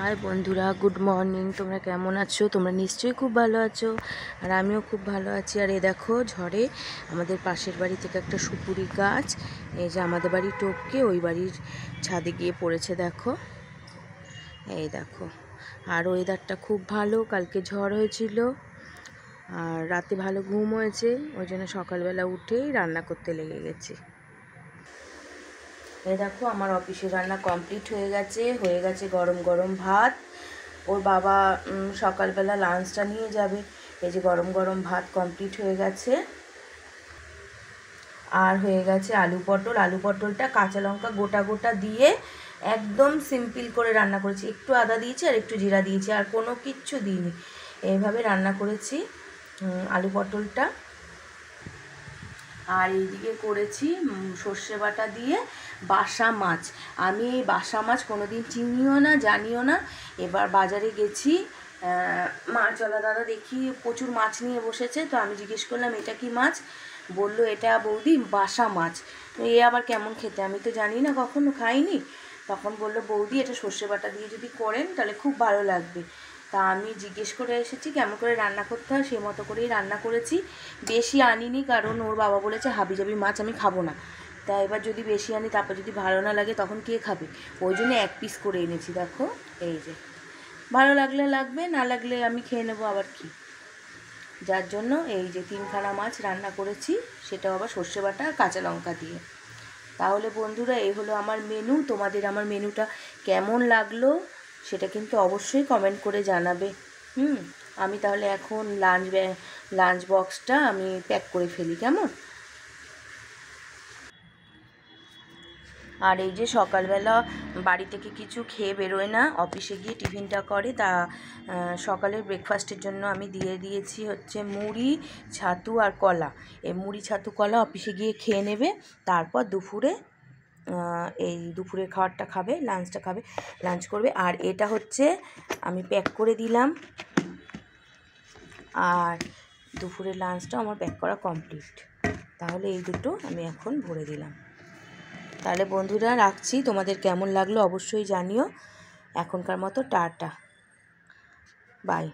High বন্ধুরা, good morning. তোমরা কেমন আছো? তোমরা নিশ্চয়ই খুব ভালো আছো, আর আমিও খুব ভালো আছি। আর এই দেখো, ঝড়ে আমাদের পাশের বাড়ি থেকে একটা সুপুরি গাছ, এই যে আমাদের বাড়ি টপকে ওই বাড়ির ছাদে গিয়ে পড়েছে। দেখো, এই দেখো। আর ওয়েদারটা খুব ভালো, কালকে ঝড় হয়েছিল আর রাতে ভালো ঘুম হয়েছে, ওই জন্য সকালবেলা উঠেই রান্না করতে লেগে গেছি। এই দেখো, আমার অফিসে রান্না কমপ্লিট হয়ে গেছে গরম গরম ভাত। ওর বাবা সকালবেলা লাঞ্চটা নিয়ে যাবে। এই যে গরম গরম ভাত কমপ্লিট হয়ে গেছে। আর হয়ে গেছে আলু পটলটা কাঁচা লঙ্কা গোটা গোটা দিয়ে একদম সিম্পল করে রান্না করেছি। একটু আদা দিয়েছি আর একটু জিরা দিয়েছি, আর কোনো কিচ্ছু দিইনি। এইভাবে রান্না করেছি আলু পটলটা। আর এইদিকে করেছি সর্ষে বাটা দিয়ে বাসা মাছ। আমি এই বাসা মাছ কোনোদিন চিনিও না, জানিও না। এবার বাজারে গেছি, মাছওয়ালা দাদা দেখি প্রচুর মাছ নিয়ে বসেছে, তো আমি জিজ্ঞেস করলাম এটা কি মাছ? বললো এটা বৌদি বাসা মাছ। তো এ আবার কেমন খেতে, আমি তো জানি না, কখনো খাইনি। তখন বললো বৌদি এটা সর্ষে বাটা দিয়ে যদি করেন তাহলে খুব ভালো লাগবে। তা আমি জিজ্ঞেস করে এসেছি কেমন করে রান্না করতে হয়, সেই মতো করেই রান্না করেছি। বেশি আনিনি, কারণ ওর বাবা বলেছে হাবিজাবি মাছ আমি খাবো না। তা এবার যদি বেশি আনি, তারপর যদি ভালো না লাগে তখন কে খাবে? ওই জন্য 1 পিস করে এনেছি। দেখো, এই যে ভালো লাগলে লাগবে, না লাগলে আমি খেয়ে নেবো, আবার কি। যার জন্য এই যে 3খানা মাছ রান্না করেছি, সেটাও আবার সর্ষে বাটা আর কাঁচা লঙ্কা দিয়ে। তাহলে বন্ধুরা, এই হলো আমার মেনু। তোমাদের আমার মেনুটা কেমন লাগলো সেটা কিন্তু অবশ্যই কমেন্ট করে জানাবে। আমি তাহলে এখন লাঞ্চ বক্সটা আমি প্যাক করে ফেলি, কেমন? আর এই যে সকালবেলা বাড়ি থেকে কিছু খেয়ে বেরোয় না, অফিসে গিয়ে টিফিনটা করে। তা সকালের ব্রেকফাস্টের জন্য আমি দিয়ে দিয়েছি হচ্ছে মুড়ি, ছাতু আর কলা। এই মুড়ি, ছাতু, কলা অফিসে গিয়ে খেয়ে নেবে। তারপর দুপুরে এই দুপুরের খাবারটা খাবে, লাঞ্চটা খাবে, লাঞ্চ করবে। আর এটা হচ্ছে আমি প্যাক করে দিলাম, আর দুপুরের লাঞ্চটা আমার প্যাক করা কমপ্লিট। তাহলে এই দুটো আমি এখন ভরে দিলাম। তাহলে বন্ধুরা রাখছি, তোমাদের কেমন লাগলো অবশ্যই জানিও। এখনকার মতো টাটা, বাই।